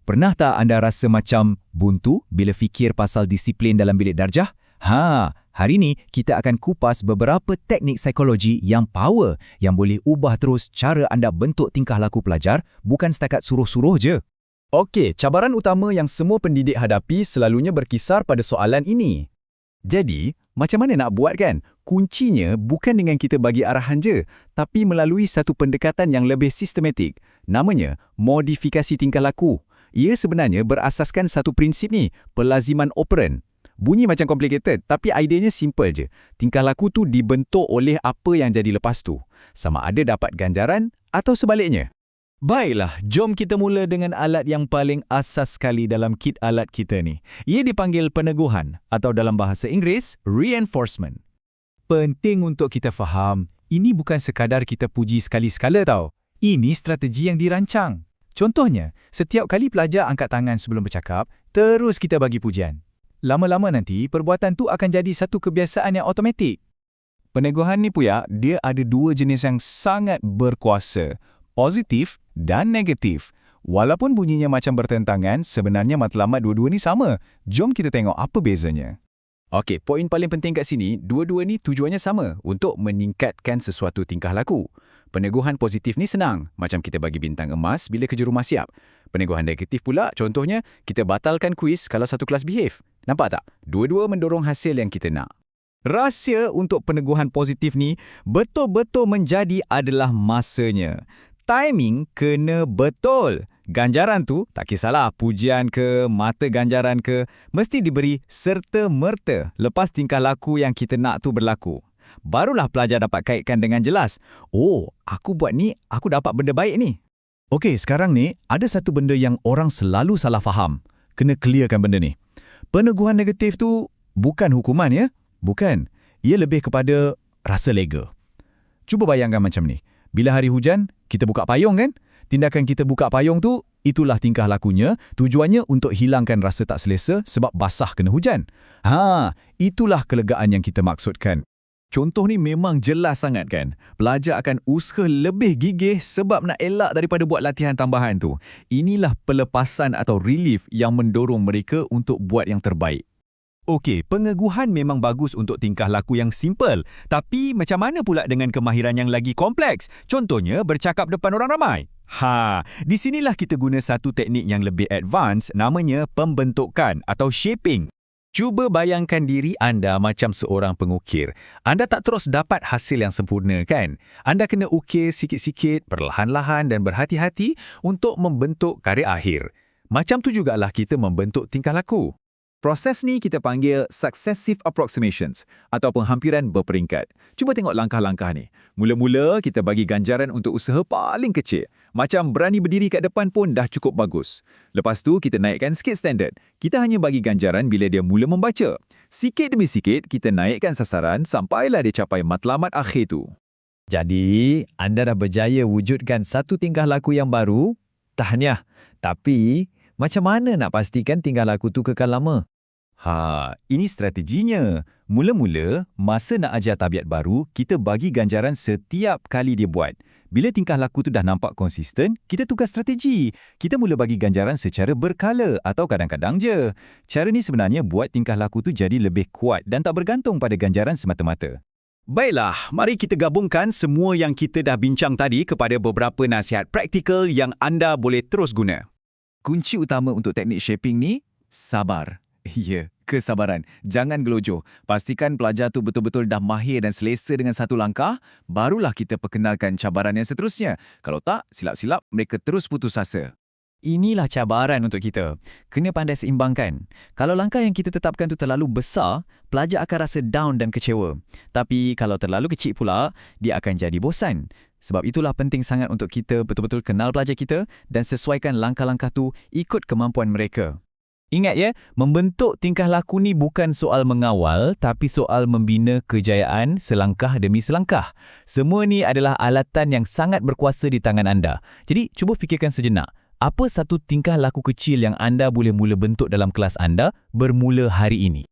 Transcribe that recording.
Pernah tak anda rasa macam buntu bila fikir pasal disiplin dalam bilik darjah? Hari ini kita akan kupas beberapa teknik psikologi yang power yang boleh ubah terus cara anda bentuk tingkah laku pelajar, bukan setakat suruh-suruh je. Okey, cabaran utama yang semua pendidik hadapi selalunya berkisar pada soalan ini. Jadi, macam mana nak buat kan? Kuncinya bukan dengan kita bagi arahan je, tapi melalui satu pendekatan yang lebih sistematik. Namanya, modifikasi tingkah laku. Ia sebenarnya berasaskan satu prinsip ni, pelaziman operan. Bunyi macam complicated, tapi idenya simple je. Tingkah laku tu dibentuk oleh apa yang jadi lepas tu. Sama ada dapat ganjaran atau sebaliknya. Baiklah, jom kita mula dengan alat yang paling asas sekali dalam kit alat kita ni. Ia dipanggil peneguhan atau dalam bahasa Inggeris, reinforcement. Penting untuk kita faham, ini bukan sekadar kita puji sekali-sekala tau. Ini strategi yang dirancang. Contohnya, setiap kali pelajar angkat tangan sebelum bercakap, terus kita bagi pujian. Lama-lama nanti, perbuatan tu akan jadi satu kebiasaan yang automatik. Peneguhan ni Puya, dia ada dua jenis yang sangat berkuasa, positif dan negatif. Walaupun bunyinya macam bertentangan, sebenarnya matlamat dua-dua ni sama. Jom kita tengok apa bezanya. Okey, poin paling penting kat sini, dua-dua ni tujuannya sama, untuk meningkatkan sesuatu tingkah laku. Peneguhan positif ni senang, macam kita bagi bintang emas bila kerja rumah siap. Peneguhan negatif pula, contohnya, kita batalkan kuis kalau satu kelas behave. Nampak tak? Dua-dua mendorong hasil yang kita nak. Rahsia untuk peneguhan positif ni betul-betul menjadi adalah masanya. Timing kena betul. Ganjaran tu, tak kisahlah pujian ke, mata ganjaran ke, mesti diberi serta-merta lepas tingkah laku yang kita nak tu berlaku. Barulah pelajar dapat kaitkan dengan jelas. Oh, aku buat ni, aku dapat benda baik ni. Okey, sekarang ni, ada satu benda yang orang selalu salah faham. Kena clearkan benda ni. Peneguhan negatif tu bukan hukuman ya? Bukan. Ia lebih kepada rasa lega. Cuba bayangkan macam ni. Bila hari hujan, kita buka payung kan? Tindakan kita buka payung tu, itulah tingkah lakunya, tujuannya untuk hilangkan rasa tak selesa sebab basah kena hujan. Itulah kelegaan yang kita maksudkan. Contoh ni memang jelas sangat kan? Pelajar akan usaha lebih gigih sebab nak elak daripada buat latihan tambahan tu. Inilah pelepasan atau relief yang mendorong mereka untuk buat yang terbaik. Okey, pengeguhan memang bagus untuk tingkah laku yang simple. Tapi macam mana pula dengan kemahiran yang lagi kompleks? Contohnya bercakap depan orang ramai. Di sinilah kita guna satu teknik yang lebih advance, namanya pembentukan atau shaping. Cuba bayangkan diri anda macam seorang pengukir. Anda tak terus dapat hasil yang sempurna kan? Anda kena ukir sikit-sikit, perlahan-lahan dan berhati-hati untuk membentuk karya akhir. Macam tu jugalah kita membentuk tingkah laku. Proses ni kita panggil successive approximations atau penghampiran berperingkat. Cuba tengok langkah-langkah ni. Mula-mula kita bagi ganjaran untuk usaha paling kecil. Macam berani berdiri kat depan pun dah cukup bagus. Lepas tu kita naikkan sikit standard. Kita hanya bagi ganjaran bila dia mula membaca. Sikit demi sikit kita naikkan sasaran sampailah dia capai matlamat akhir tu. Jadi, anda dah berjaya wujudkan satu tingkah laku yang baru? Tahniah. Tapi, macam mana nak pastikan tingkah laku tu kekal lama? Ini strateginya. Mula-mula, masa nak ajar tabiat baru, kita bagi ganjaran setiap kali dia buat. Bila tingkah laku tu dah nampak konsisten, kita tukar strategi. Kita mula bagi ganjaran secara berkala atau kadang-kadang je. Cara ni sebenarnya buat tingkah laku tu jadi lebih kuat dan tak bergantung pada ganjaran semata-mata. Baiklah, mari kita gabungkan semua yang kita dah bincang tadi kepada beberapa nasihat praktikal yang anda boleh terus guna. Kunci utama untuk teknik shaping ni, sabar. Ya, kesabaran. Jangan gelojoh. Pastikan pelajar tu betul-betul dah mahir dan selesa dengan satu langkah, barulah kita perkenalkan cabaran yang seterusnya. Kalau tak, silap-silap mereka terus putus asa. Inilah cabaran untuk kita. Kena pandai seimbangkan. Kalau langkah yang kita tetapkan tu terlalu besar, pelajar akan rasa down dan kecewa. Tapi kalau terlalu kecil pula, dia akan jadi bosan. Sebab itulah penting sangat untuk kita betul-betul kenal pelajar kita dan sesuaikan langkah-langkah tu ikut kemampuan mereka. Ingat ya, membentuk tingkah laku ni bukan soal mengawal, tapi soal membina kejayaan selangkah demi selangkah. Semua ni adalah alatan yang sangat berkuasa di tangan anda. Jadi, cuba fikirkan sejenak. Apa satu tingkah laku kecil yang anda boleh mula bentuk dalam kelas anda bermula hari ini?